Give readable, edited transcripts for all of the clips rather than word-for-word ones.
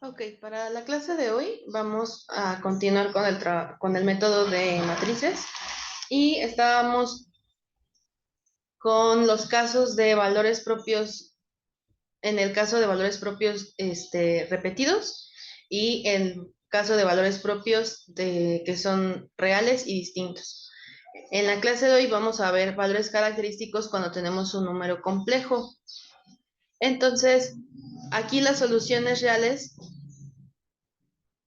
Ok, para la clase de hoy vamos a continuar con el método de matrices y estábamos con los casos de valores propios, en el caso de valores propios repetidos y el caso de valores propios que son reales y distintos. En la clase de hoy vamos a ver valores característicos cuando tenemos un número complejo. Entonces, aquí las soluciones reales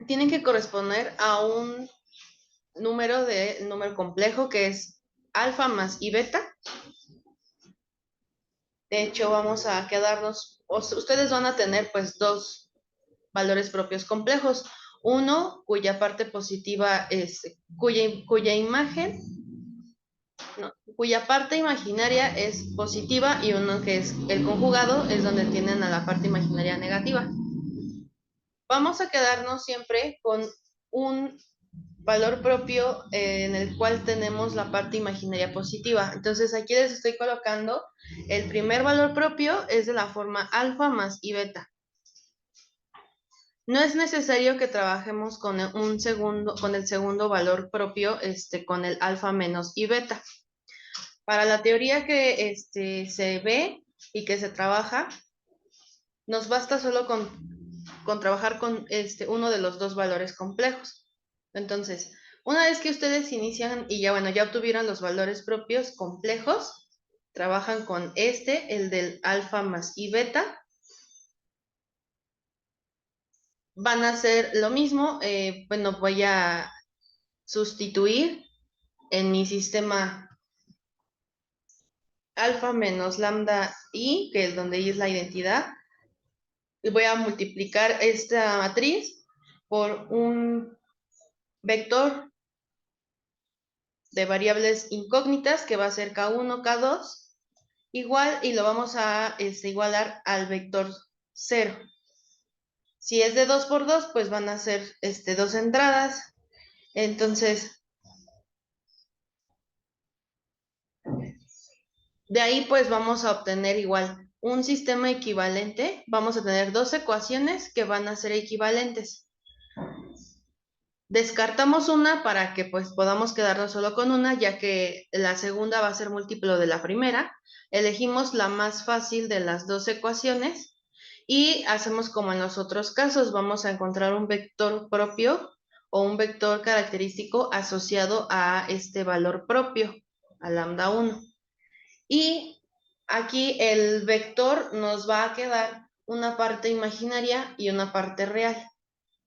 tienen que corresponder a un número complejo que es alfa más y beta. De hecho, vamos a quedarnos, ustedes van a tener pues dos valores propios complejos. Uno cuya parte positiva es, cuya imagen, no, cuya parte imaginaria es positiva y uno que es el conjugado es donde tienen a la parte imaginaria negativa. Vamos a quedarnos siempre con un valor propio en el cual tenemos la parte imaginaria positiva. Entonces aquí les estoy colocando el primer valor propio es de la forma alfa más y beta. No es necesario que trabajemos con con el segundo valor propio, con el alfa menos y beta. Para la teoría que se ve y que se trabaja, nos basta solo con trabajar con uno de los dos valores complejos. Entonces, una vez que ustedes inician y ya, bueno, ya obtuvieron los valores propios complejos, trabajan con el del alfa más y beta. Van a hacer lo mismo. Bueno, voy a sustituir en mi sistema alfa menos lambda i, que es donde i es la identidad. Y voy a multiplicar esta matriz por un vector de variables incógnitas que va a ser K1, K2, igual, y lo vamos a igualar al vector 0. Si es de 2 por 2, pues van a ser dos entradas. Entonces, de ahí pues vamos a obtener igual un sistema equivalente. Vamos a tener dos ecuaciones que van a ser equivalentes. Descartamos una para que pues podamos quedarnos solo con una, ya que la segunda va a ser múltiplo de la primera. Elegimos la más fácil de las dos ecuaciones y hacemos como en los otros casos, vamos a encontrar un vector propio o un vector característico asociado a este valor propio, a lambda 1. Y aquí el vector nos va a quedar una parte imaginaria y una parte real.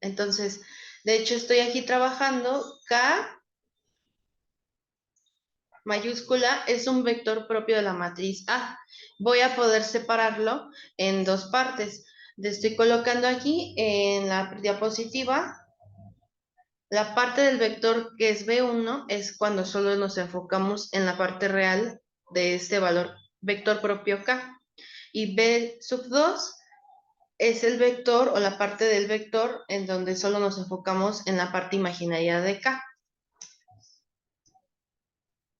Entonces, de hecho, estoy aquí trabajando. K mayúscula es un vector propio de la matriz A. Voy a poder separarlo en dos partes. Le estoy colocando aquí en la diapositiva. La parte del vector que es B1 es cuando solo nos enfocamos en la parte real de este valor vector propio K. Y B sub 2 es el vector o la parte del vector en donde solo nos enfocamos en la parte imaginaria de K.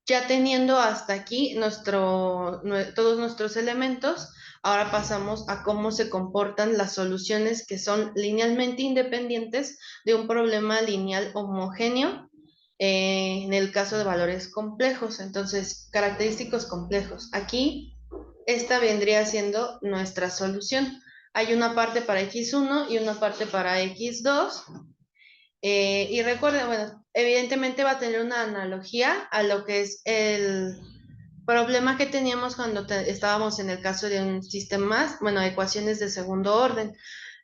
Ya teniendo hasta aquí todos nuestros elementos, ahora pasamos a cómo se comportan las soluciones que son linealmente independientes de un problema lineal homogéneo, en el caso de valores complejos. Entonces, característicos complejos. Aquí, esta vendría siendo nuestra solución. Hay una parte para x1 y una parte para x2. Y recuerden, bueno, evidentemente va a tener una analogía a lo que es el problema que teníamos cuando estábamos en el caso de un sistema, bueno, ecuaciones de segundo orden.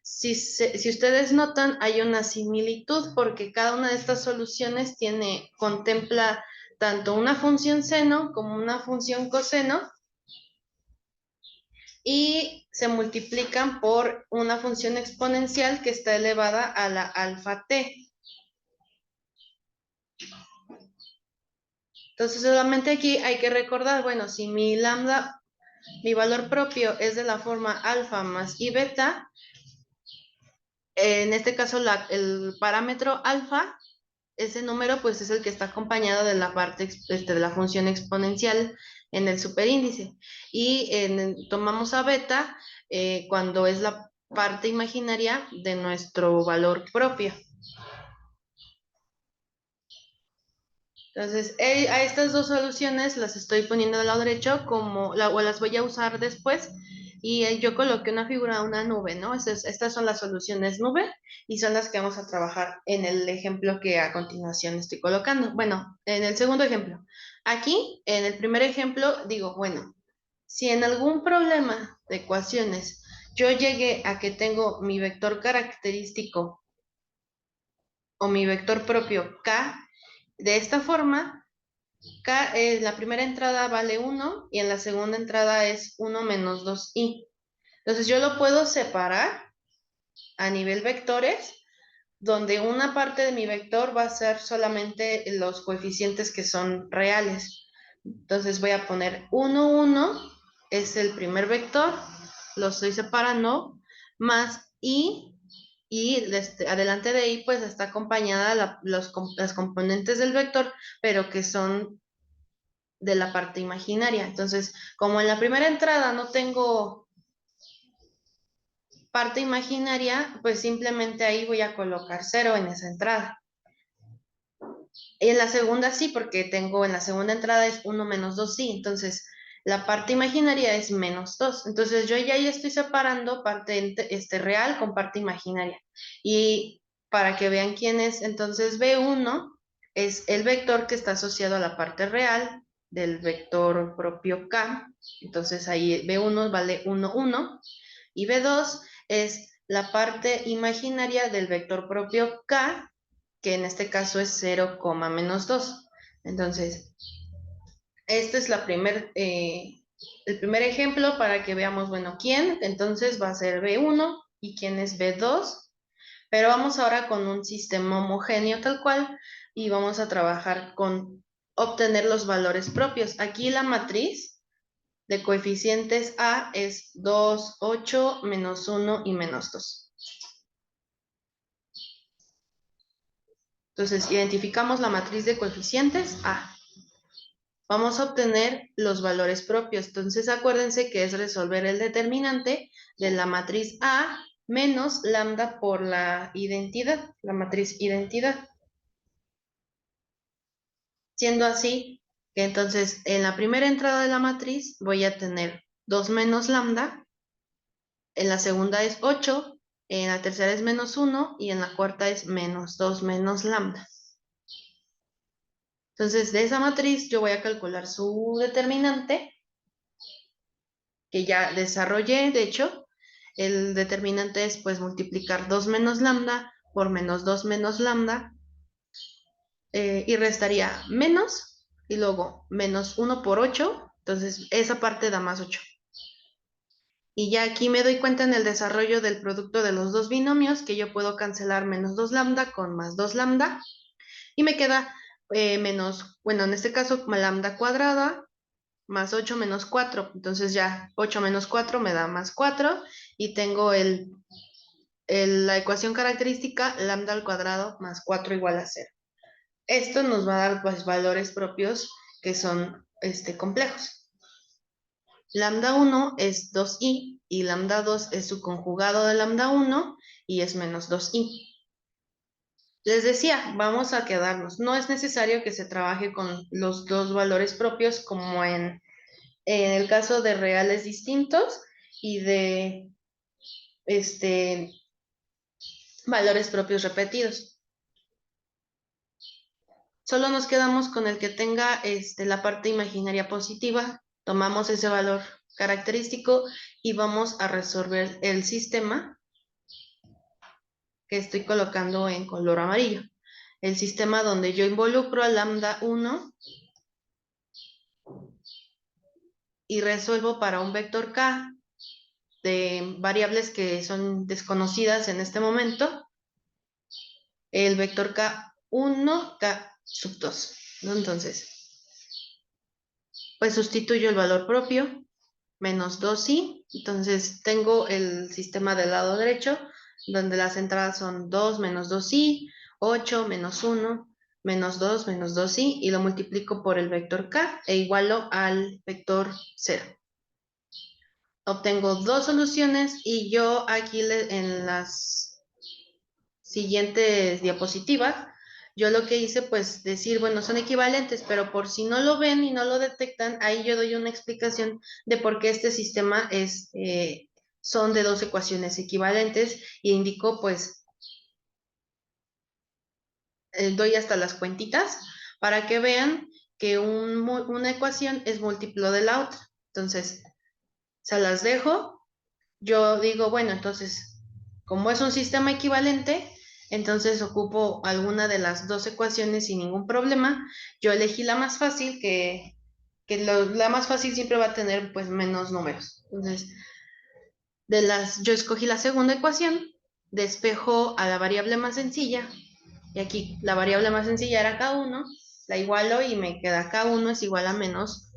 Si ustedes notan, hay una similitud porque cada una de estas soluciones contempla tanto una función seno como una función coseno y se multiplican por una función exponencial que está elevada a la alfa t. Entonces, solamente aquí hay que recordar, bueno, si mi lambda, mi valor propio es de la forma alfa más y beta, en este caso el parámetro alfa, ese número pues es el que está acompañado de la parte de la función exponencial en el superíndice. Y tomamos a beta cuando es parte imaginaria de nuestro valor propio. Entonces, a estas dos soluciones las estoy poniendo del lado derecho o las voy a usar después. Y yo coloqué una figura, una nube, ¿no? Estas son las soluciones nube y son las que vamos a trabajar en el ejemplo que a continuación estoy colocando. Bueno, en el segundo ejemplo. Aquí, en el primer ejemplo, digo, bueno, si en algún problema de ecuaciones yo llegué a que tengo mi vector característico o mi vector propio K, de esta forma, la primera entrada vale 1 y en la segunda entrada es 1 menos 2i. Entonces yo lo puedo separar a nivel vectores, donde una parte de mi vector va a ser solamente los coeficientes que son reales. Entonces voy a poner 1, 1, es el primer vector, lo estoy separando, más i, y adelante de i pues está acompañada las componentes del vector, pero que son de la parte imaginaria. Entonces, como en la primera entrada no tengo parte imaginaria, pues simplemente ahí voy a colocar 0 en esa entrada. Y en la segunda sí, porque tengo en la segunda entrada es 1 menos 2 sí, entonces la parte imaginaria es menos 2. Entonces yo ya ahí estoy separando parte real con parte imaginaria. Y para que vean quién es, entonces B1 es el vector que está asociado a la parte real del vector propio K. Entonces ahí B1 vale 1, 1. Y B2 es la parte imaginaria del vector propio K, que en este caso es 0, menos 2. Entonces, este es el primer ejemplo para que veamos, bueno, quién. Entonces va a ser B1 y quién es B2. Pero vamos ahora con un sistema homogéneo tal cual y vamos a trabajar con obtener los valores propios. Aquí la matriz de coeficientes A es 2, 8, menos 1 y menos 2. Entonces, identificamos la matriz de coeficientes A. Vamos a obtener los valores propios. Entonces, acuérdense que es resolver el determinante de la matriz A menos lambda por la identidad, la matriz identidad. Siendo así, que entonces en la primera entrada de la matriz voy a tener 2 menos lambda, en la segunda es 8, en la tercera es menos 1 y en la cuarta es menos 2 menos lambda. Entonces, de esa matriz yo voy a calcular su determinante, que ya desarrollé, de hecho. El determinante es pues multiplicar 2 menos lambda por menos 2 menos lambda, y restaría menos, y luego menos 1 por 8, entonces esa parte da más 8. Y ya aquí me doy cuenta en el desarrollo del producto de los dos binomios que yo puedo cancelar menos 2 lambda con más 2 lambda, y me queda menos, bueno, en este caso lambda cuadrada más 8 menos 4. Entonces ya 8 menos 4 me da más 4 y tengo la ecuación característica lambda al cuadrado más 4 igual a 0. Esto nos va a dar pues, valores propios que son complejos. Lambda 1 es 2i y lambda 2 es su conjugado de lambda 1 y es menos 2i. Les decía, vamos a quedarnos. No es necesario que se trabaje con los dos valores propios como en el caso de reales distintos y de valores propios repetidos. Solo nos quedamos con el que tenga la parte imaginaria positiva, tomamos ese valor característico y vamos a resolver el sistema que estoy colocando en color amarillo. El sistema donde yo involucro a lambda 1 y resuelvo para un vector k de variables que son desconocidas en este momento, el vector k1, k sub 2, ¿no? Entonces, pues sustituyo el valor propio, menos 2i, entonces tengo el sistema del lado derecho, donde las entradas son 2 menos 2i, 8 menos 1, menos 2 menos 2i, y lo multiplico por el vector k e igualo al vector 0. obtengo dos soluciones y yo aquí en las siguientes diapositivas, yo lo que hice, pues decir, bueno, son equivalentes, pero por si no lo ven y no lo detectan, ahí yo doy una explicación de por qué este sistema son de dos ecuaciones equivalentes y indico, pues, doy hasta las cuentitas para que vean que una ecuación es múltiplo de la otra. Entonces, se las dejo. Yo digo, bueno, entonces, como es un sistema equivalente, entonces ocupo alguna de las dos ecuaciones sin ningún problema. Yo elegí la más fácil, la más fácil siempre va a tener pues menos números. Entonces, yo escogí la segunda ecuación, despejo a la variable más sencilla, y aquí la variable más sencilla era K1, la igualo y me queda K1 es igual a menos,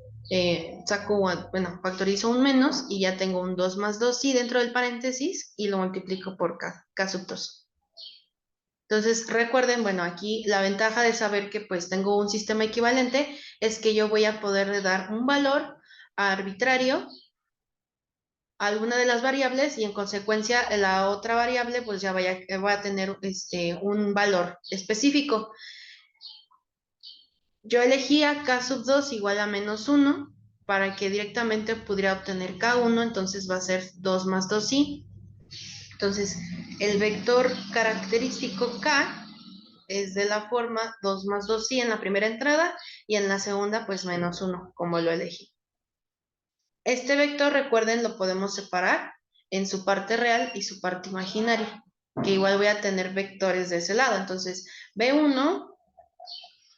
bueno, factorizo un menos y ya tengo un 2 más 2 sí dentro del paréntesis y lo multiplico por K sub 2. Entonces recuerden, bueno, aquí la ventaja de saber que pues tengo un sistema equivalente es que yo voy a poder dar un valor arbitrario a alguna de las variables y en consecuencia la otra variable pues ya va a tener un valor específico. Yo elegía K sub 2 igual a menos 1 para que directamente pudiera obtener K1, entonces va a ser 2 más 2i. Entonces, el vector característico K es de la forma 2 más 2i en la primera entrada y en la segunda pues menos 1, como lo elegí. Este vector, recuerden, lo podemos separar en su parte real y su parte imaginaria, que igual voy a tener vectores de ese lado. Entonces, B1,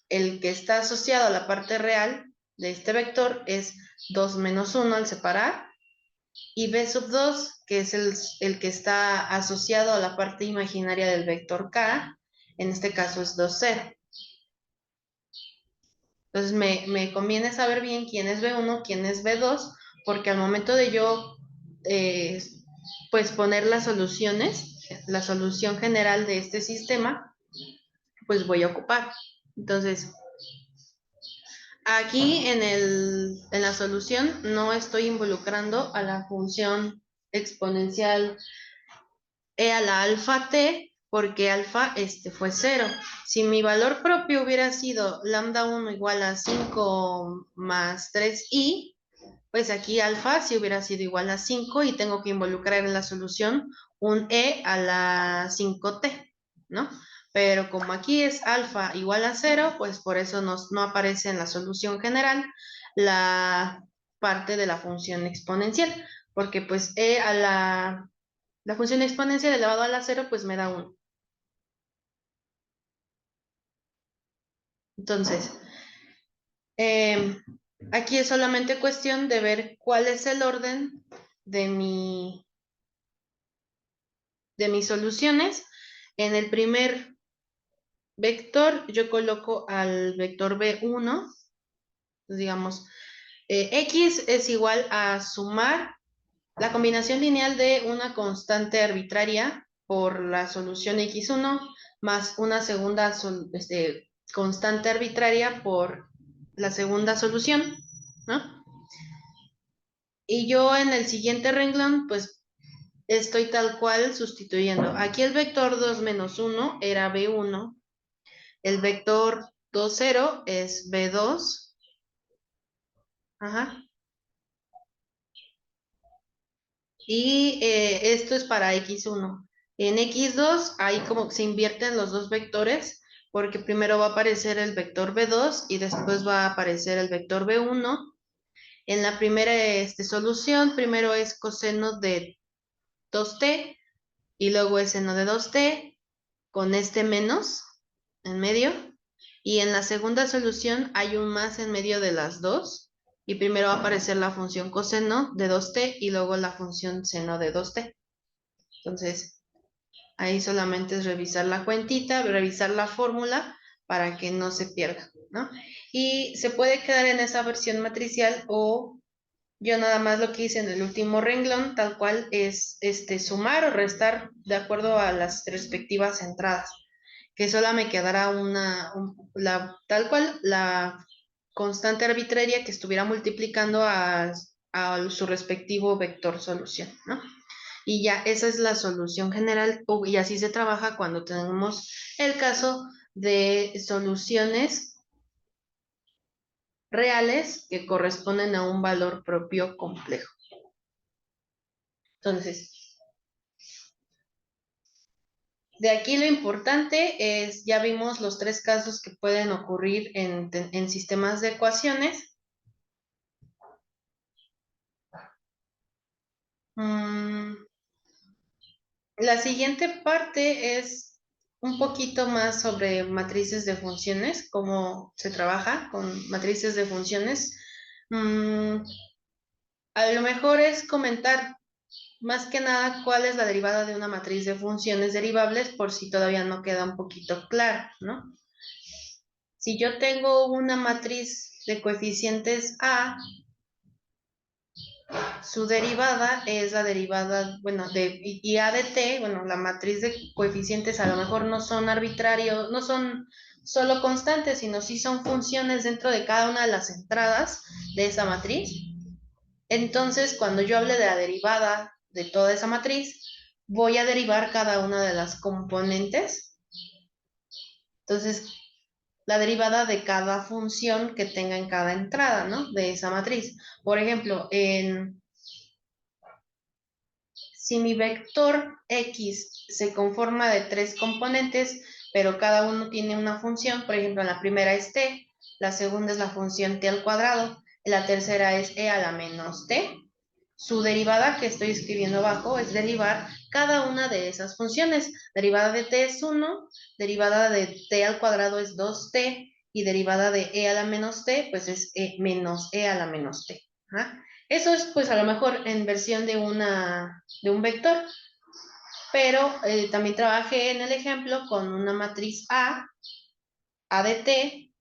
el que está asociado a la parte real de este vector es 2 menos 1 al separar, y B sub 2, que es el que está asociado a la parte imaginaria del vector K, en este caso es 2, 0. Entonces me conviene saber bien quién es B1, quién es B2, porque al momento de yo eh, pues poner las soluciones, la solución general de este sistema, pues voy a ocupar. Entonces, aquí en la solución no estoy involucrando a la función exponencial e a la alfa t, porque alfa fue 0. Si mi valor propio hubiera sido lambda 1 igual a 5 más 3i, pues aquí alfa sí hubiera sido igual a 5 y tengo que involucrar en la solución un e a la 5t, ¿no? Pero como aquí es alfa igual a 0, pues por eso no aparece en la solución general la parte de la función exponencial, porque pues la función exponencial elevado a la 0 pues me da 1. Entonces, eh, aquí es solamente cuestión de ver cuál es el orden de de mis soluciones. En el primer vector yo coloco al vector B1, digamos, X es igual a sumar la combinación lineal de una constante arbitraria por la solución X1 más una segunda constante arbitraria por la segunda solución, ¿no? Y yo en el siguiente renglón, pues estoy tal cual sustituyendo. Aquí el vector 2 menos 1 era B1, el vector 2, 0 es B2, ajá, y esto es para X1. En X2, ahí como que se invierten los dos vectores, porque primero va a aparecer el vector B2 y después va a aparecer el vector B1. En la primera solución, primero es coseno de 2t y luego es seno de 2t con este menos en medio. Y en la segunda solución hay un más en medio de las dos. Y primero va a aparecer la función coseno de 2t y luego la función seno de 2t. Entonces, ahí solamente es revisar la cuentita, revisar la fórmula para que no se pierda, ¿no? Y se puede quedar en esa versión matricial o yo nada más lo que hice en el último renglón, tal cual es sumar o restar de acuerdo a las respectivas entradas, que solo me quedará tal cual la constante arbitraria que estuviera multiplicando a su respectivo vector solución, ¿no? Y ya esa es la solución general, y así se trabaja cuando tenemos el caso de soluciones reales que corresponden a un valor propio complejo. Entonces, de aquí lo importante es, ya vimos los tres casos que pueden ocurrir en sistemas de ecuaciones. La siguiente parte es un poquito más sobre matrices de funciones, cómo se trabaja con matrices de funciones. Mm, a lo mejor es comentar más que nada cuál es la derivada de una matriz de funciones derivables, por si todavía no queda un poquito claro, ¿no? Si yo tengo una matriz de coeficientes A, su derivada es la derivada, bueno, y A de t, bueno, la matriz de coeficientes a lo mejor no son arbitrarios, no son solo constantes, sino sí son funciones dentro de cada una de las entradas de esa matriz. Entonces, cuando yo hable de la derivada de toda esa matriz, voy a derivar cada una de las componentes. Entonces, la derivada de cada función que tenga en cada entrada, ¿no? De esa matriz. Por ejemplo, si mi vector X se conforma de tres componentes, pero cada uno tiene una función, por ejemplo, la primera es t, la segunda es la función t al cuadrado, y la tercera es e a la menos t, su derivada que estoy escribiendo abajo es derivar cada una de esas funciones. Derivada de t es 1, derivada de t al cuadrado es 2t, y derivada de e a la menos t, pues es e menos e a la menos t. ¿Ah? Eso es pues a lo mejor en versión de un vector, pero también trabajé en el ejemplo con una matriz A de t,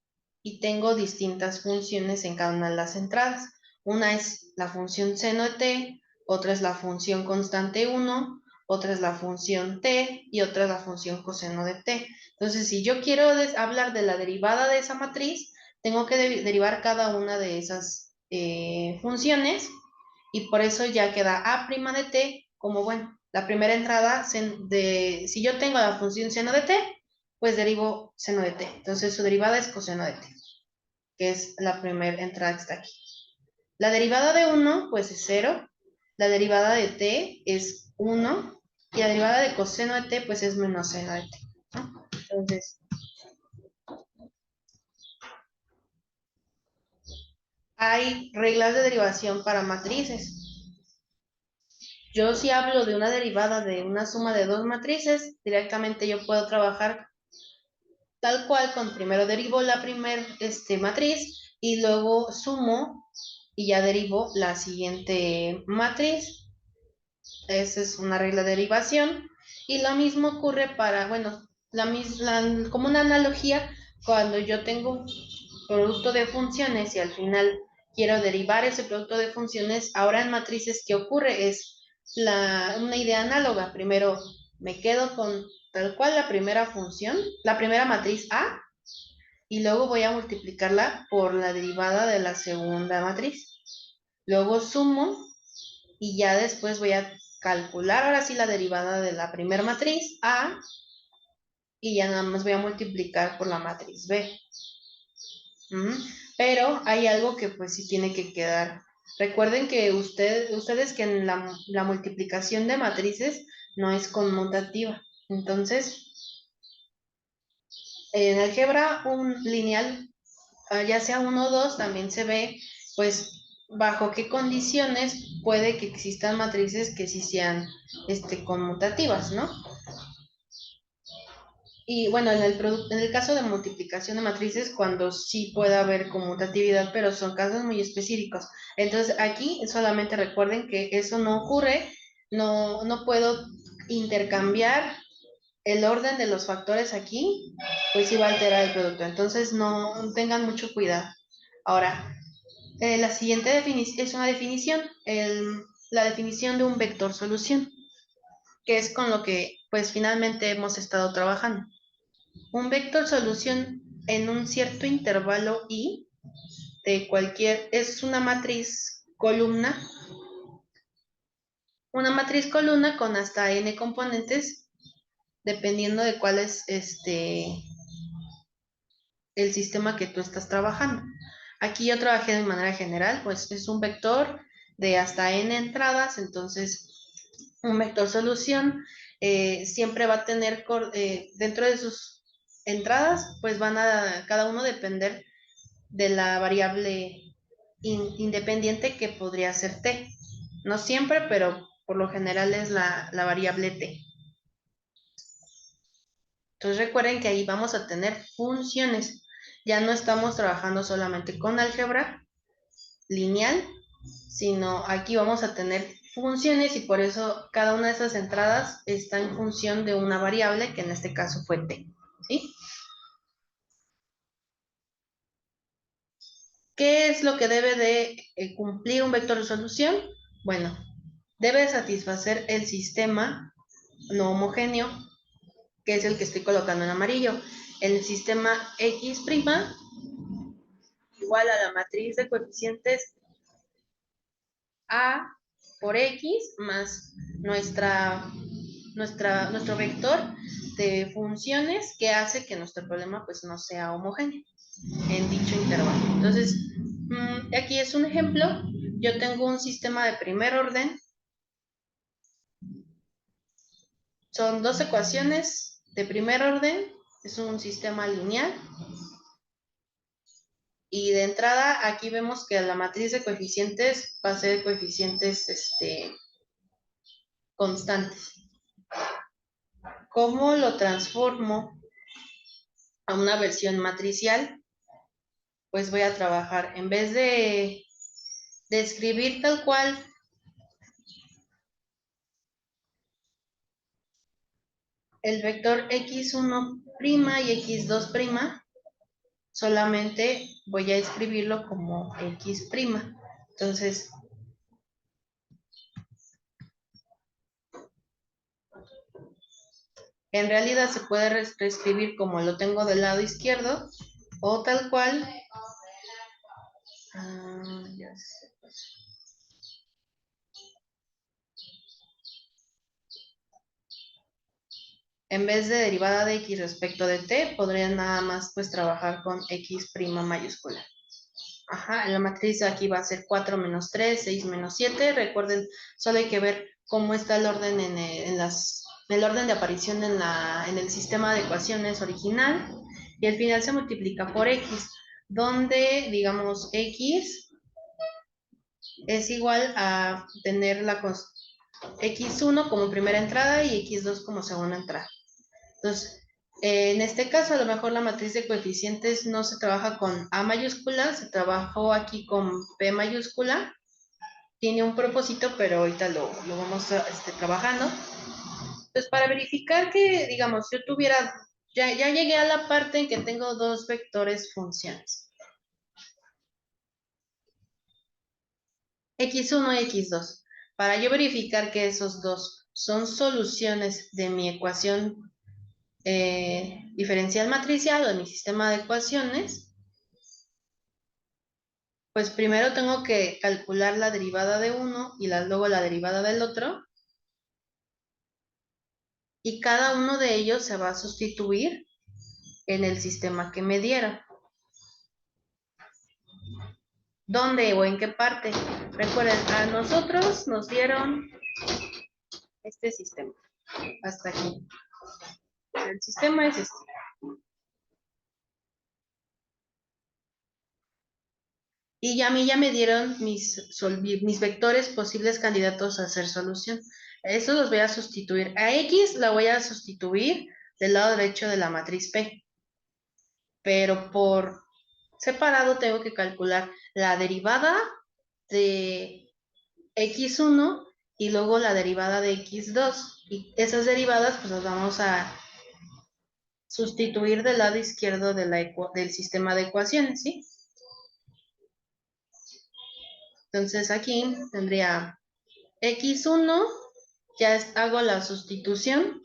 y tengo distintas funciones en cada una de las entradas. Una es la función seno de t, otra es la función constante 1, otra es la función t y otra es la función coseno de t. Entonces, si yo quiero hablar de la derivada de esa matriz, tengo que derivar cada una de esas funciones, y por eso ya queda a' de t como, bueno, la primera entrada si yo tengo la función seno de t, pues derivo seno de t. Entonces su derivada es coseno de t, que es la primera entrada que está aquí. La derivada de 1, pues es 0. La derivada de t es 1. Y la derivada de coseno de t, pues es menos seno de t, ¿no? Entonces, hay reglas de derivación para matrices. Yo si hablo de una derivada de una suma de dos matrices, directamente yo puedo trabajar tal cual, con primero derivo la primer matriz y luego sumo y ya derivo la siguiente matriz. Esa es una regla de derivación. Y lo mismo ocurre para, bueno, como una analogía, cuando yo tengo un producto de funciones y al final quiero derivar ese producto de funciones, ahora en matrices, ¿qué ocurre? Es una idea análoga. Primero me quedo con tal cual la primera función, la primera matriz A, y luego voy a multiplicarla por la derivada de la segunda matriz. Luego sumo y ya después voy a calcular ahora sí la derivada de la primera matriz A, y ya nada más voy a multiplicar por la matriz B. Pero hay algo que pues sí tiene que quedar. Recuerden que ustedes que en la multiplicación de matrices no es conmutativa. Entonces, en álgebra un lineal, ya sea 1 o 2, también se ve pues bajo qué condiciones puede que existan matrices que sí sean conmutativas, ¿no? Y bueno, en el caso de multiplicación de matrices, cuando sí puede haber conmutatividad, pero son casos muy específicos. Entonces, aquí solamente recuerden que eso no ocurre, no puedo intercambiar el orden de los factores aquí, pues sí va a alterar el producto. Entonces, no tengan mucho cuidado. Ahora, la siguiente definición es una definición, la definición de un vector solución, que es con lo que pues finalmente hemos estado trabajando. Un vector solución en un cierto intervalo I de es una matriz columna, una matriz columna con hasta n componentes, dependiendo de cuál es el sistema que tú estás trabajando. Aquí yo trabajé de manera general, pues es un vector de hasta n entradas, entonces un vector solución siempre va a tener dentro de sus entradas, pues van a cada uno depender de la variable independiente que podría ser t. No siempre, pero por lo general es la variable t. Entonces recuerden que ahí vamos a tener funciones. Ya no estamos trabajando solamente con álgebra lineal, sino aquí vamos a tener funciones y por eso cada una de esas entradas está en función de una variable que en este caso fue t. ¿Sí? ¿Qué es lo que debe de cumplir un vector de solución? Bueno, debe satisfacer el sistema no homogéneo, que es el que estoy colocando en amarillo. El sistema X' igual a la matriz de coeficientes A por X más nuestro vector de funciones que hace que nuestro problema pues no sea homogéneo en dicho intervalo. Entonces, aquí es un ejemplo. Yo tengo un sistema de primer orden. Son dos ecuaciones de primer orden. Es un sistema lineal. Y de entrada, aquí vemos que la matriz de coeficientes va a ser coeficientes constantes. ¿Cómo lo transformo a una versión matricial? Pues voy a trabajar, en vez de escribir tal cual el vector x1' y x2', solamente voy a escribirlo como x'. Entonces, en realidad se puede reescribir como lo tengo del lado izquierdo o tal cual. Ya sé. En vez de derivada de x respecto de t, podría nada más pues trabajar con x' mayúscula. Ajá, la matriz aquí va a ser 4 menos 3, 6 menos 7. Recuerden, solo hay que ver cómo está el orden el orden de aparición en el sistema de ecuaciones original. Y al final se multiplica por x, donde, digamos, x es igual a tener x1 como primera entrada y x2 como segunda entrada. Entonces, en este caso, a lo mejor la matriz de coeficientes no se trabaja con A mayúscula, se trabajó aquí con P mayúscula. Tiene un propósito, pero ahorita lo vamos trabajando. Entonces, para verificar que, digamos, yo tuviera, ya llegué a la parte en que tengo dos vectores funciones. X1 y X2. Para yo verificar que esos dos son soluciones de mi ecuación diferencial matricial o de mi sistema de ecuaciones, pues primero tengo que calcular la derivada de uno y luego la derivada del otro. Y cada uno de ellos se va a sustituir en el sistema que me dieron. ¿Dónde o en qué parte? Recuerden, a nosotros nos dieron este sistema. Hasta aquí. El sistema es este. Y a mí ya me dieron mis vectores posibles candidatos a hacer solución. Eso los voy a sustituir. A X la voy a sustituir del lado derecho de la matriz P. Pero por separado tengo que calcular la derivada de x1 y luego la derivada de x2. Y esas derivadas pues las vamos a sustituir del lado izquierdo del sistema de ecuaciones, ¿sí? Entonces aquí tendría x1, ya hago la sustitución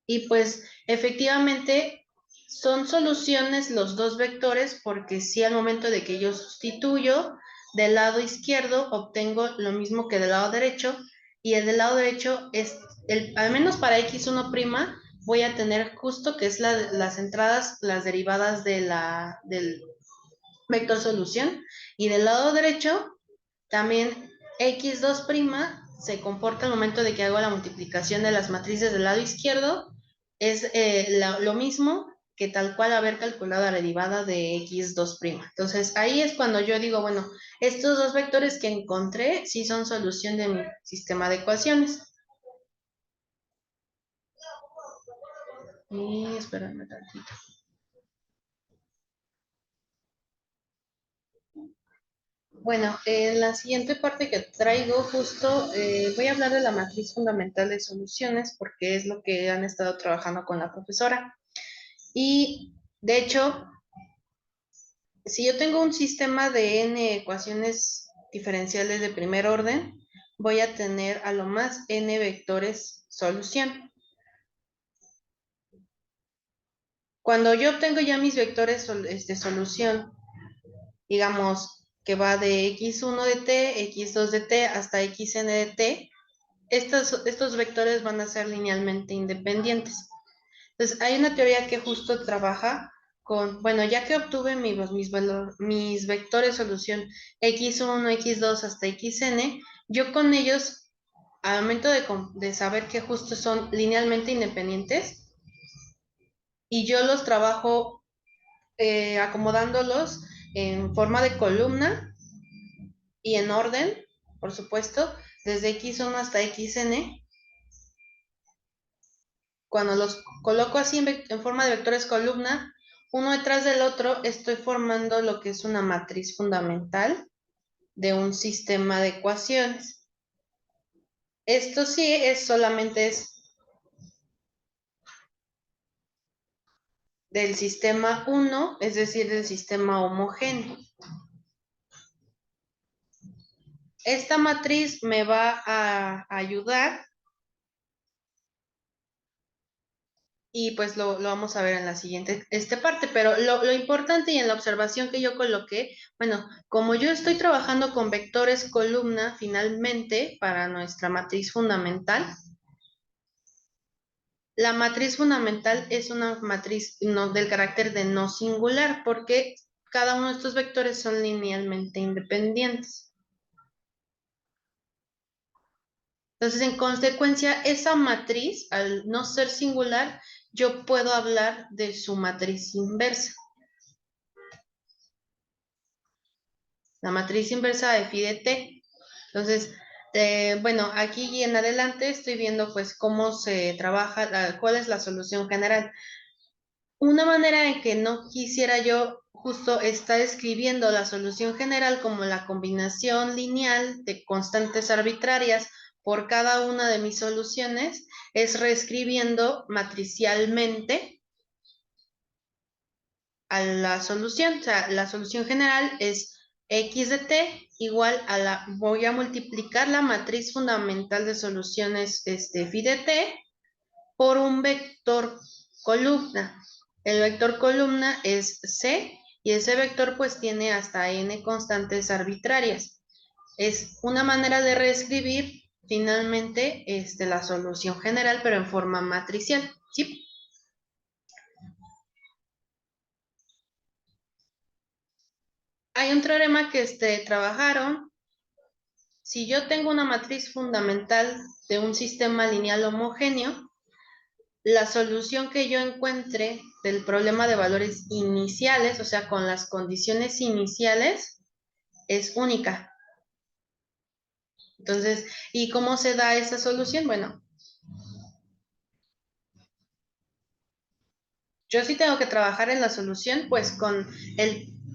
y pues efectivamente son soluciones los dos vectores porque si al momento de que yo sustituyo del lado izquierdo obtengo lo mismo que del lado derecho, y el del lado derecho es, al menos para x1', voy a tener justo que es las entradas, las derivadas del vector solución, y del lado derecho también x2' se comporta al momento de que hago la multiplicación de las matrices del lado izquierdo, es lo mismo que tal cual haber calculado la derivada de x2'. Entonces ahí es cuando yo digo, bueno, estos dos vectores que encontré sí son solución de mi sistema de ecuaciones. Y espérame tantito. Bueno, en la siguiente parte que traigo justo voy a hablar de la matriz fundamental de soluciones porque es lo que han estado trabajando con la profesora. Y de hecho, si yo tengo un sistema de n ecuaciones diferenciales de primer orden, voy a tener a lo más n vectores solución. Cuando yo obtengo ya mis vectores solución, digamos que va de x1 de t, x2 de t hasta xn de t, estos vectores van a ser linealmente independientes. Entonces, hay una teoría que justo trabaja con, bueno, ya que obtuve mis vectores solución x1, x2 hasta xn, yo con ellos, al momento de saber que justo son linealmente independientes, y yo los trabajo acomodándolos en forma de columna y en orden, por supuesto, desde x1 hasta xn. Cuando los coloco así en forma de vectores columna, uno detrás del otro, estoy formando lo que es una matriz fundamental de un sistema de ecuaciones. Esto sí solamente es del sistema 1, es decir, del sistema homogéneo. Esta matriz me va a ayudar, y pues lo vamos a ver en la siguiente parte, pero lo importante y en la observación que yo coloqué, bueno, como yo estoy trabajando con vectores columna finalmente para nuestra matriz fundamental, la matriz fundamental es una matriz no, del carácter de no singular, porque cada uno de estos vectores son linealmente independientes. Entonces, en consecuencia, esa matriz, al no ser singular, yo puedo hablar de su matriz inversa. La matriz inversa de phi de t. Entonces, bueno, aquí y en adelante estoy viendo pues cómo se trabaja, cuál es la solución general. Una manera en que no quisiera yo justo estar escribiendo la solución general como la combinación lineal de constantes arbitrarias por cada una de mis soluciones es reescribiendo matricialmente a la solución. O sea, la solución general es x de t igual a voy a multiplicar la matriz fundamental de soluciones phi de t por un vector columna. El vector columna es c, y ese vector pues tiene hasta n constantes arbitrarias. Es una manera de reescribir finalmente la solución general, pero en forma matricial, ¿sí? Hay un teorema que trabajaron. Si yo tengo una matriz fundamental de un sistema lineal homogéneo, la solución que yo encuentre del problema de valores iniciales, o sea, con las condiciones iniciales, es única. Entonces, ¿y cómo se da esa solución? Bueno, yo sí tengo que trabajar en la solución, pues con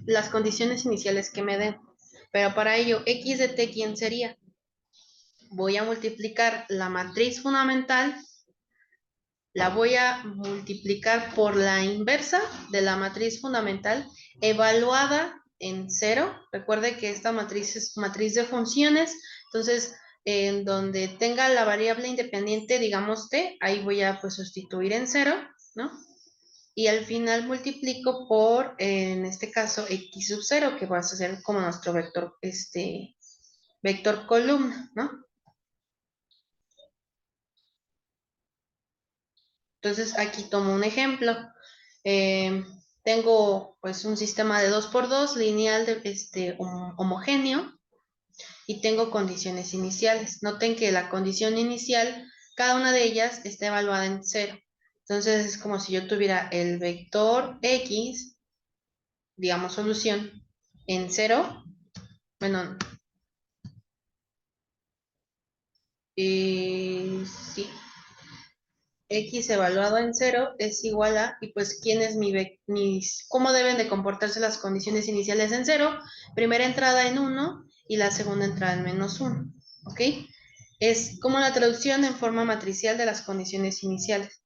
las condiciones iniciales que me den. Pero para ello, x de t, ¿quién sería? Voy a multiplicar la matriz fundamental, la voy a multiplicar por la inversa de la matriz fundamental evaluada en 0. Recuerde que esta matriz es matriz de funciones, entonces en donde tenga la variable independiente, digamos t, ahí voy a pues sustituir en 0, ¿no? y al final multiplico por, en este caso, x sub 0, que va a ser como nuestro vector, vector columna, ¿no? Entonces aquí tomo un ejemplo. Eh, Tengo pues un sistema de 2 por 2 lineal homogéneo y tengo condiciones iniciales. Noten que la condición inicial, cada una de ellas está evaluada en 0. Entonces es como si yo tuviera el vector x, digamos solución, en 0. Bueno, sí, x evaluado en 0 es igual a, y pues, ¿quién es cómo deben de comportarse las condiciones iniciales en 0? Primera entrada en 1 y la segunda entrada en -1, ¿ok? Es como la traducción en forma matricial de las condiciones iniciales.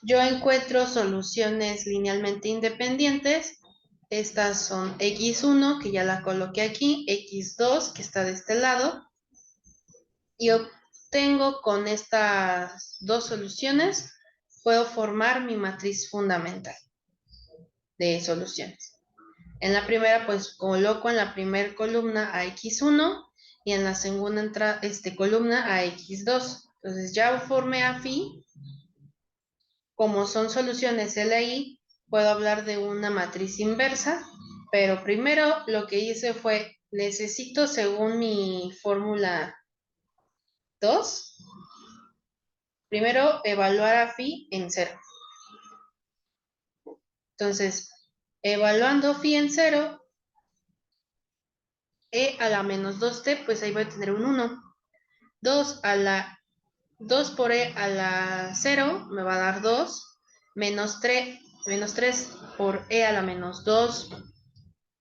Yo encuentro soluciones linealmente independientes. Estas son x1, que ya la coloqué aquí, x2, que está de este lado, y obtengo con estas dos soluciones, puedo formar mi matriz fundamental de soluciones. En la primera, pues coloco en la primera columna a x1 y en la segunda columna a x2. Entonces ya formé a phi. Como son soluciones LI, puedo hablar de una matriz inversa, pero primero lo que hice fue, necesito, según mi fórmula 2, primero evaluar a phi en 0. Entonces, evaluando phi en 0, e a la menos 2t, pues ahí voy a tener un 1. 2 por e a la 0 me va a dar 2, menos 3 por e a la menos 2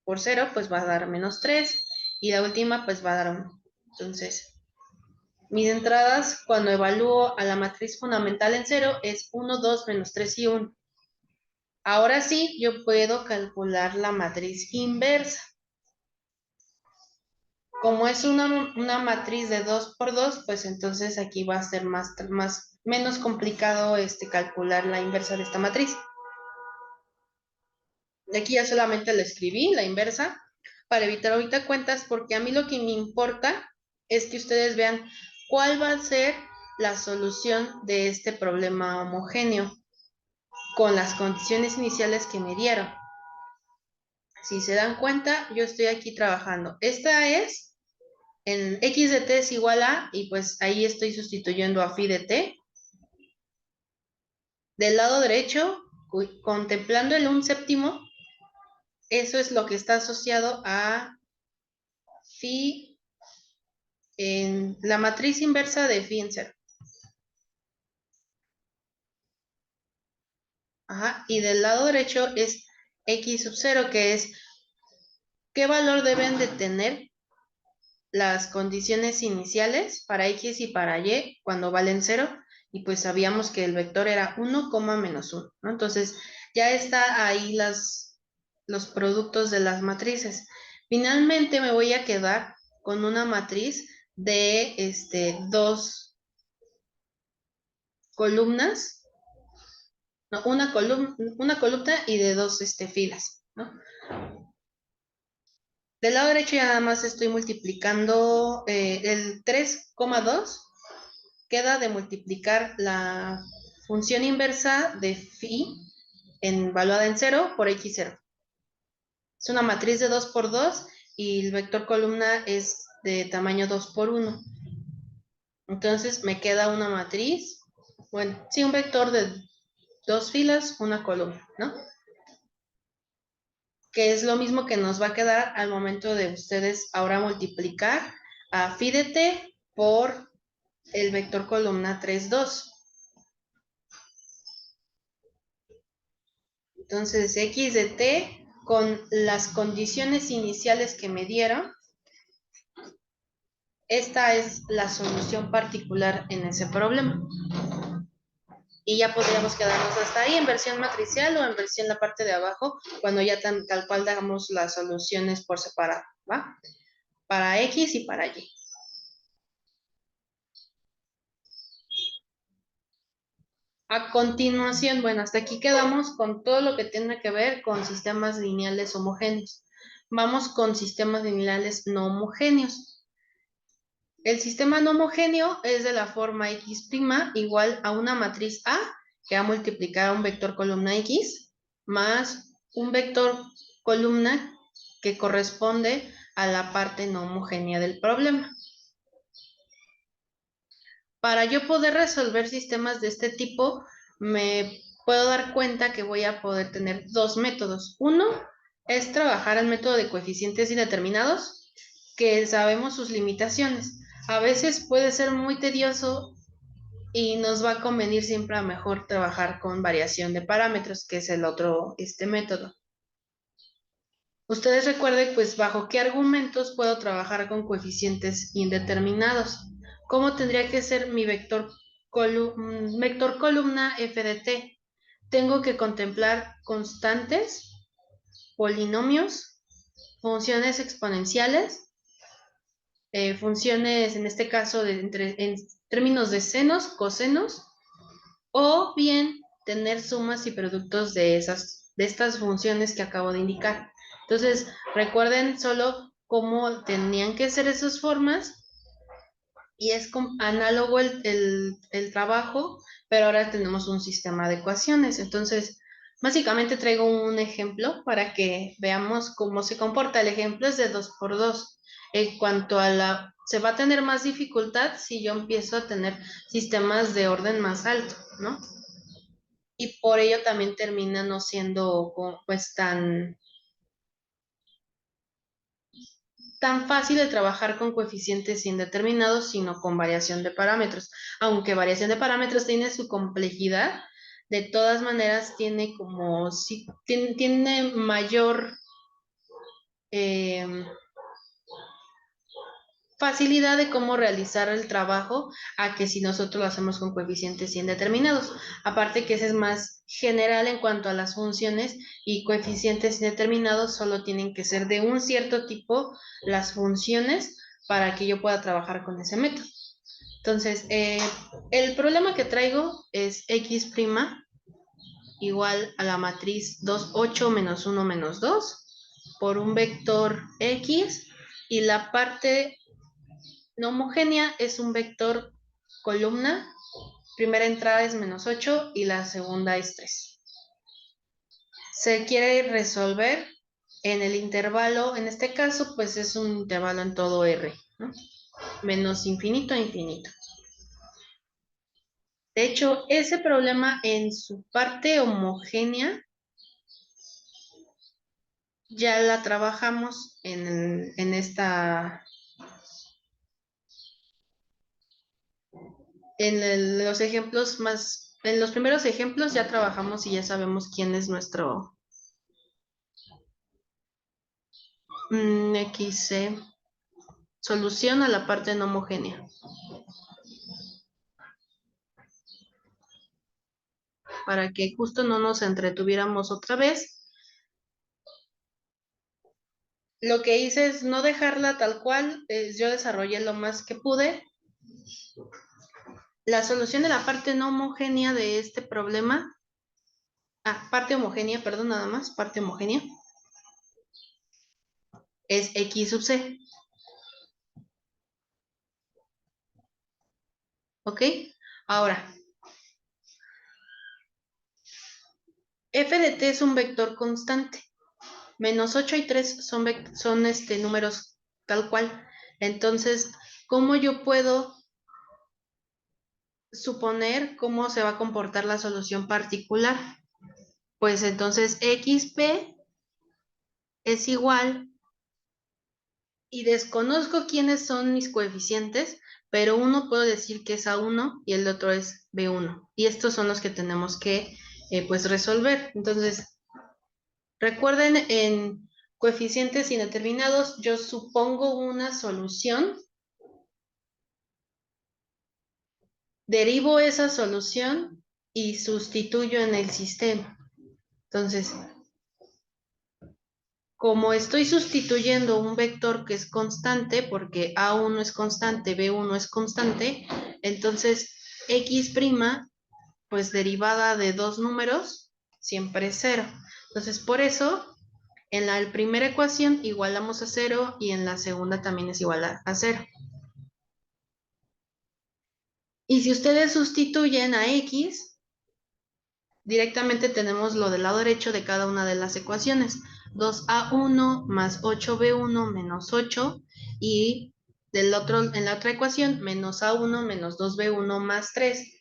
por 0, pues va a dar menos 3, y la última pues va a dar 1. Entonces, mis entradas cuando evalúo a la matriz fundamental en 0 es 1, 2, menos 3 y 1. Ahora sí, yo puedo calcular la matriz inversa. Como es una matriz de 2 por 2, pues entonces aquí va a ser menos complicado calcular la inversa de esta matriz. Aquí ya solamente le escribí, la inversa, para evitar ahorita cuentas, porque a mí lo que me importa es que ustedes vean cuál va a ser la solución de este problema homogéneo con las condiciones iniciales que me dieron. Si se dan cuenta, yo estoy aquí trabajando. Esta es, en x de t es igual a, y pues ahí estoy sustituyendo a phi de t. Del lado derecho, contemplando el 1/7, eso es lo que está asociado a phi en la matriz inversa de phi en 0. Ajá, y del lado derecho es x sub 0, que es qué valor deben de tener las condiciones iniciales para x y para y cuando valen 0, y pues sabíamos que el vector era 1, menos 1, ¿no? Entonces ya está ahí los productos de las matrices. Finalmente me voy a quedar con una matriz de dos columnas, no, una columna y de dos filas, ¿no? Del lado derecho ya nada más estoy multiplicando el 3,2, queda de multiplicar la función inversa de phi evaluada en 0 por x0. Es una matriz de 2 por 2 y el vector columna es de tamaño 2 por 1. Entonces me queda una matriz, bueno, sí, un vector de 2 filas, una columna, ¿no? Que es lo mismo que nos va a quedar al momento de ustedes ahora multiplicar a phi de t por el vector columna 3, 2. Entonces, x de t con las condiciones iniciales que me dieron, esta es la solución particular en ese problema. Y ya podríamos quedarnos hasta ahí en versión matricial o en versión la parte de abajo, cuando ya tal cual hagamos las soluciones por separado, ¿va? Para x y para y. A continuación, bueno, hasta aquí quedamos con todo lo que tiene que ver con sistemas lineales homogéneos. Vamos con sistemas lineales no homogéneos. El sistema no homogéneo es de la forma x' igual a una matriz A que va a multiplicar a un vector columna X más un vector columna que corresponde a la parte no homogénea del problema. Para yo poder resolver sistemas de este tipo, me puedo dar cuenta que voy a poder tener dos métodos. Uno es trabajar el método de coeficientes indeterminados, que sabemos sus limitaciones. A veces puede ser muy tedioso y nos va a convenir siempre a mejor trabajar con variación de parámetros, que es el otro método. Ustedes recuerden, pues, bajo qué argumentos puedo trabajar con coeficientes indeterminados. ¿Cómo tendría que ser mi vector columna f de t? Tengo que contemplar constantes, polinomios, funciones exponenciales, funciones, en este caso, en términos de senos, cosenos, o bien tener sumas y productos de estas funciones que acabo de indicar. Entonces, recuerden solo cómo tenían que ser esas formas y es análogo el trabajo, pero ahora tenemos un sistema de ecuaciones. Entonces, básicamente traigo un ejemplo para que veamos cómo se comporta. El ejemplo es de 2 por 2. En cuanto a se va a tener más dificultad si yo empiezo a tener sistemas de orden más alto, ¿no? Y por ello también termina no siendo pues tan fácil de trabajar con coeficientes indeterminados, sino con variación de parámetros. Aunque variación de parámetros tiene su complejidad, de todas maneras tiene como, sí, tiene mayor eh, facilidad de cómo realizar el trabajo a que si nosotros lo hacemos con coeficientes indeterminados. Aparte que ese es más general en cuanto a las funciones y coeficientes indeterminados solo tienen que ser de un cierto tipo las funciones para que yo pueda trabajar con ese método. Entonces, el problema que traigo es x' igual a la matriz 2, 8 menos 1 menos 2 por un vector x y la parte no homogénea es un vector columna, primera entrada es -8 y la segunda es 3. Se quiere resolver en el intervalo, en este caso, pues es un intervalo en todo R, ¿no? Menos infinito a infinito. De hecho, ese problema en su parte homogénea ya la trabajamos en los ejemplos más, en los primeros ejemplos ya trabajamos y ya sabemos quién es nuestro XC, solución a la parte no homogénea. Para que justo no nos entretuviéramos otra vez. Lo que hice es no dejarla tal cual, yo desarrollé lo más que pude. La solución de la parte no homogénea de este problema, parte homogénea, perdón, nada más, parte homogénea, es X sub C. ¿Ok? Ahora, f de t es un vector constante. -8 y 3 son números tal cual. Entonces, ¿cómo yo puedo suponer cómo se va a comportar la solución particular? Pues entonces XP es igual, y desconozco quiénes son mis coeficientes, pero uno puedo decir que es A1 y el otro es B1. Y estos son los que tenemos que pues resolver. Entonces, recuerden, en coeficientes indeterminados, yo supongo una solución, derivo esa solución y sustituyo en el sistema. Entonces, como estoy sustituyendo un vector que es constante, porque A1 es constante, B1 es constante, entonces X' pues derivada de dos números siempre es cero. Entonces, por eso, en la primera ecuación igualamos a cero y en la segunda también es igual a cero. Y si ustedes sustituyen a x, directamente tenemos lo del lado derecho de cada una de las ecuaciones. 2a1 más 8b1 menos 8 y en la otra ecuación menos a1 menos 2b1 más 3.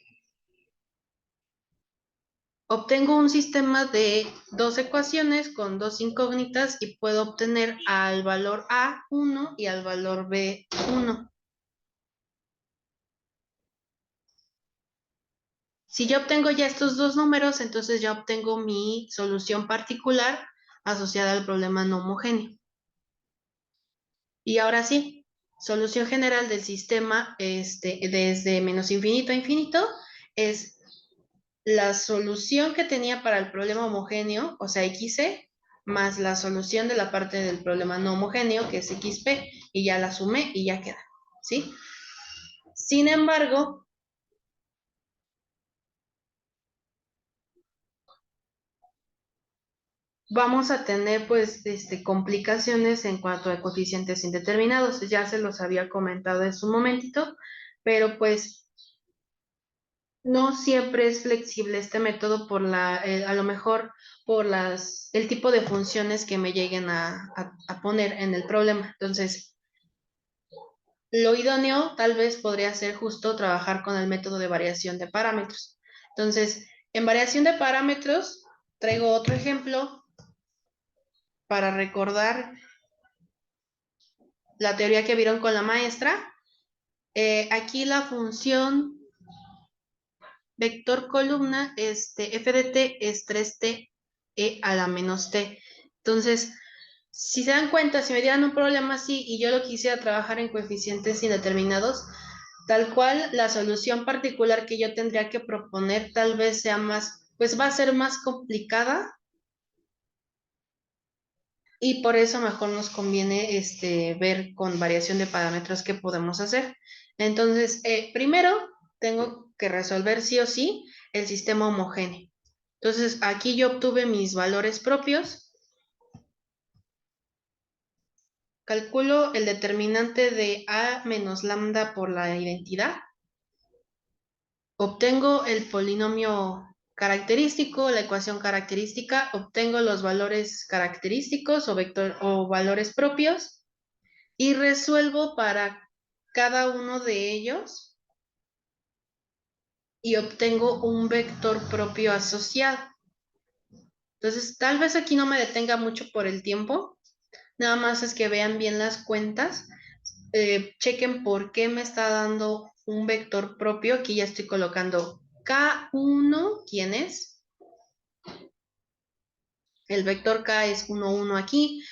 Obtengo un sistema de dos ecuaciones con dos incógnitas y puedo obtener al valor A1 y al valor B1. Si yo obtengo ya estos dos números, entonces ya obtengo mi solución particular asociada al problema no homogéneo. Y ahora sí, solución general del sistema desde menos infinito a infinito es la solución que tenía para el problema homogéneo, o sea, XC, más la solución de la parte del problema no homogéneo, que es XP, y ya la sumé y ya queda, ¿sí? Sin embargo, vamos a tener pues complicaciones en cuanto a coeficientes indeterminados. Ya se los había comentado en su momentito, pero pues no siempre es flexible este método por a lo mejor por el tipo de funciones que me lleguen a poner en el problema. Entonces, lo idóneo tal vez podría ser justo trabajar con el método de variación de parámetros. Entonces, en variación de parámetros, traigo otro ejemplo para recordar la teoría que vieron con la maestra. Aquí la función vector columna, f de t es 3t e a la menos t. Entonces, si se dan cuenta, si me dieran un problema así y yo lo quisiera trabajar en coeficientes indeterminados, tal cual la solución particular que yo tendría que proponer tal vez sea más, pues va a ser más complicada y por eso mejor nos conviene ver con variación de parámetros qué podemos hacer. Entonces, primero tengo que resolver sí o sí el sistema homogéneo. Entonces, aquí yo obtuve mis valores propios, calculo el determinante de A menos lambda por la identidad, obtengo el polinomio característico, la ecuación característica, obtengo los valores característicos o valores propios y resuelvo para cada uno de ellos y obtengo un vector propio asociado. Entonces, tal vez aquí no me detenga mucho por el tiempo, nada más es que vean bien las cuentas, chequen por qué me está dando un vector propio. Aquí ya estoy colocando K1, ¿quién es? El vector K es 1, 1 aquí.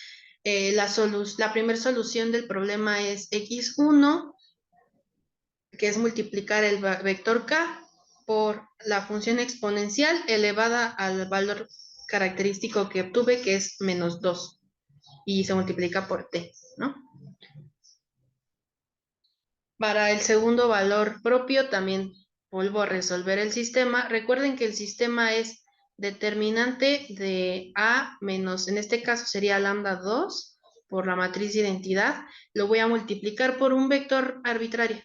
La primera solución del problema es x1, que es multiplicar el vector K por la función exponencial elevada al valor característico que obtuve, que es menos 2, y se multiplica por t, ¿no? Para el segundo valor propio también vuelvo a resolver el sistema. Recuerden que el sistema es determinante de A menos, en este caso sería lambda 2 por la matriz de identidad. Lo voy a multiplicar por un vector arbitrario.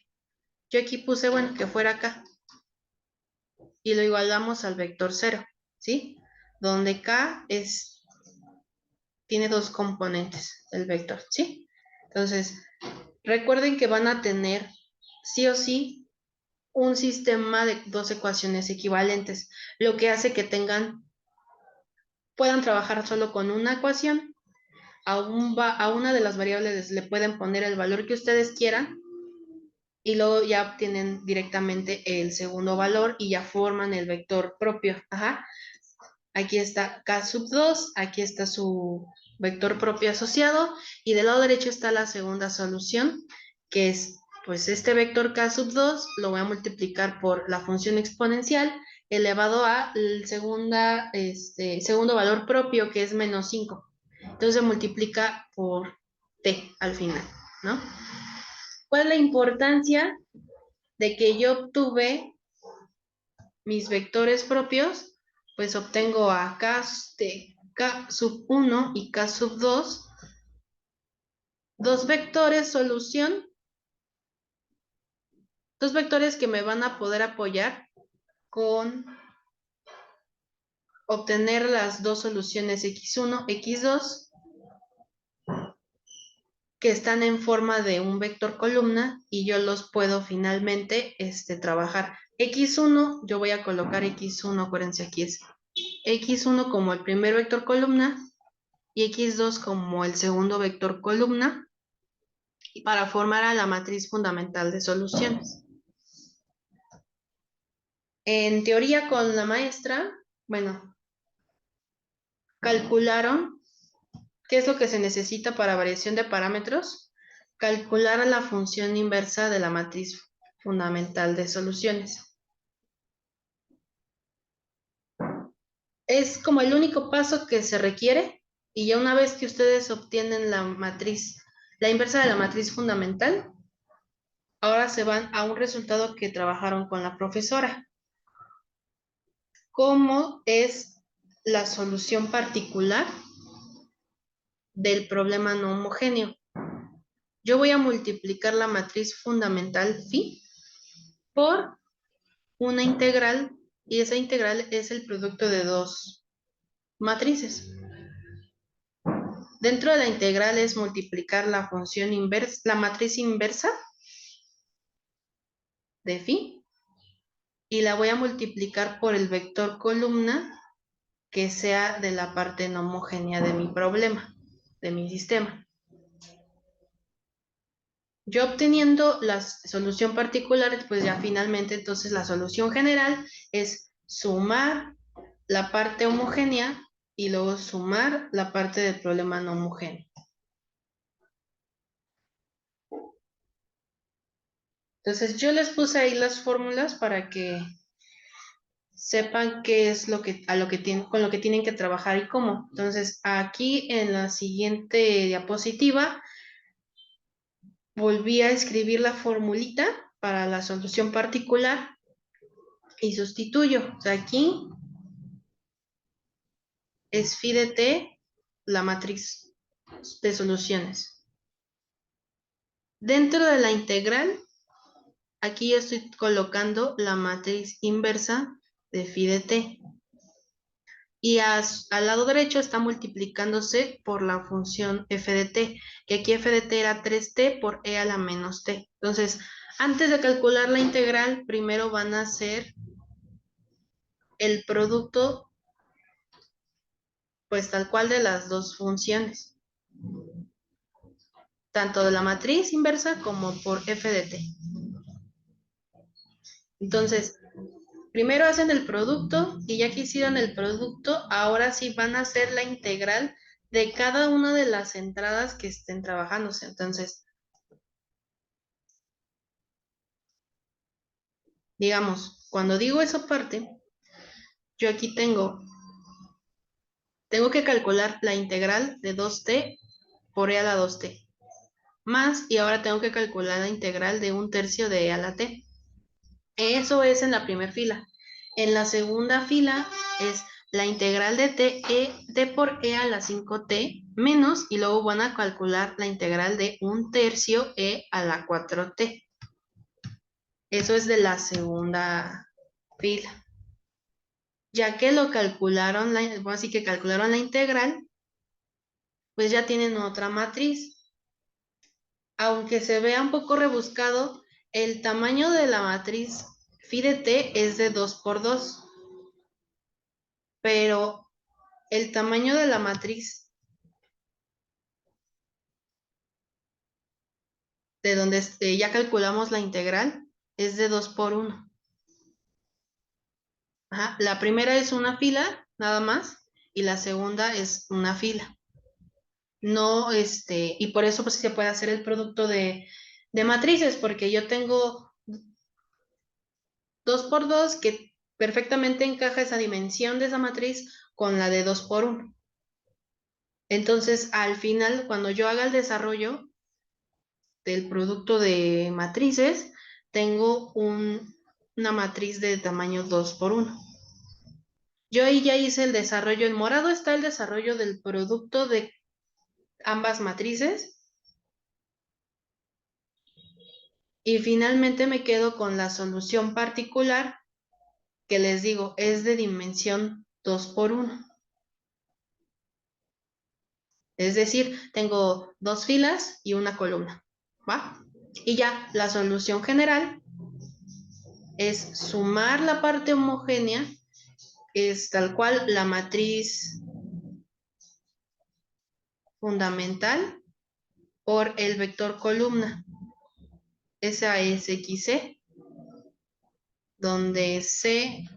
Yo aquí puse, bueno, que fuera acá. Y lo igualamos al vector 0, ¿sí? Donde K tiene dos componentes, el vector, ¿sí? Entonces, recuerden que van a tener sí o sí un sistema de dos ecuaciones equivalentes, lo que hace que puedan trabajar solo con una ecuación, a una de las variables le pueden poner el valor que ustedes quieran y luego ya obtienen directamente el segundo valor y ya forman el vector propio. Ajá. Aquí está K sub 2, aquí está su vector propio asociado y del lado derecho está la segunda solución, que es pues este vector K sub 2 lo voy a multiplicar por la función exponencial elevado a el segundo valor propio, que es menos 5. Entonces se multiplica por t al final, ¿no? ¿Cuál es la importancia de que yo obtuve mis vectores propios, pues obtengo a K de K sub 1 y K sub 2, dos vectores solución, dos vectores que me van a poder apoyar con obtener las dos soluciones x1, x2, que están en forma de un vector columna y yo los puedo finalmente trabajar. X1, yo voy a colocar X1, acuérdense aquí es X1 como el primer vector columna y X2 como el segundo vector columna para formar a la matriz fundamental de soluciones. En teoría con la maestra, bueno, calcularon qué es lo que se necesita para variación de parámetros, calcular la función inversa de la matriz fundamental de soluciones. Es como el único paso que se requiere y ya una vez que ustedes obtienen la matriz, la inversa de la matriz fundamental, ahora se van a un resultado que trabajaron con la profesora. ¿Cómo es la solución particular del problema no homogéneo? Yo voy a multiplicar la matriz fundamental phi por una integral y esa integral es el producto de dos matrices. Dentro de la integral es multiplicar la función inversa, la matriz inversa de phi y la voy a multiplicar por el vector columna que sea de la parte no homogénea de mi problema, de mi sistema. Yo obteniendo la solución particular, pues ya finalmente entonces la solución general es sumar la parte homogénea y luego sumar la parte del problema no homogéneo. Entonces yo les puse ahí las fórmulas para que sepan qué es lo que, con lo que tienen que trabajar y cómo. Entonces aquí en la siguiente diapositiva volví a escribir la formulita para la solución particular y sustituyo. O sea, aquí es phi de t, la matriz de soluciones. Dentro de la integral, aquí estoy colocando la matriz inversa de phi de t. Y al lado derecho está multiplicándose por la función f de t, que aquí f de t era 3t por e a la menos t. Entonces, antes de calcular la integral, primero van a hacer el producto, pues tal cual de las dos funciones, tanto de la matriz inversa como por f de t. Entonces, primero hacen el producto y ya que hicieron el producto, ahora sí van a hacer la integral de cada una de las entradas que estén trabajándose. Entonces, digamos, cuando digo esa parte, yo aquí tengo que calcular la integral de 2t por e a la 2t, más, y ahora tengo que calcular la integral de 1/3 de e a la t. Eso es en la primera fila. En la segunda fila es la integral de t por e a la 5t menos, y luego van a calcular la integral de 1/3 e a la 4t. Eso es de la segunda fila. Ya que lo calcularon, así que calcularon la integral, pues ya tienen otra matriz. Aunque se vea un poco rebuscado, el tamaño de la matriz phi de t es de 2 por 2, pero el tamaño de la matriz de donde ya calculamos la integral es de 2 por 1. Ajá. La primera es una fila, nada más, y la segunda es una fila. No, y por eso pues se puede hacer el producto de matrices, porque yo tengo 2 por 2 que perfectamente encaja esa dimensión de esa matriz con la de 2 por 1. Entonces, al final, cuando yo haga el desarrollo del producto de matrices, tengo una matriz de tamaño 2 por 1. Yo ahí ya hice el desarrollo. En morado está el desarrollo del producto de ambas matrices. Y finalmente me quedo con la solución particular que les digo es de dimensión 2 por 1. Es decir, tengo 2 filas y una columna. ¿Va? Y ya la solución general es sumar la parte homogénea, es tal cual la matriz fundamental por el vector columna. Esa es XC, donde C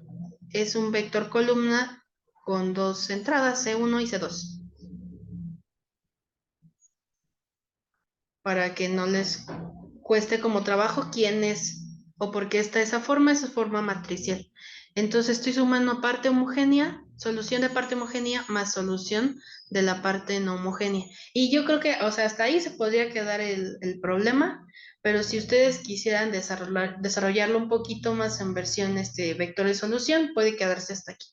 es un vector columna con dos entradas, C1 y C2, para que no les cueste como trabajo quién es o por qué está esa forma matricial. Entonces estoy sumando parte homogénea, solución de parte homogénea más solución de la parte no homogénea. Y yo creo que, o sea, hasta ahí se podría quedar el problema, pero si ustedes quisieran desarrollarlo un poquito más en versión vector de solución, puede quedarse hasta aquí.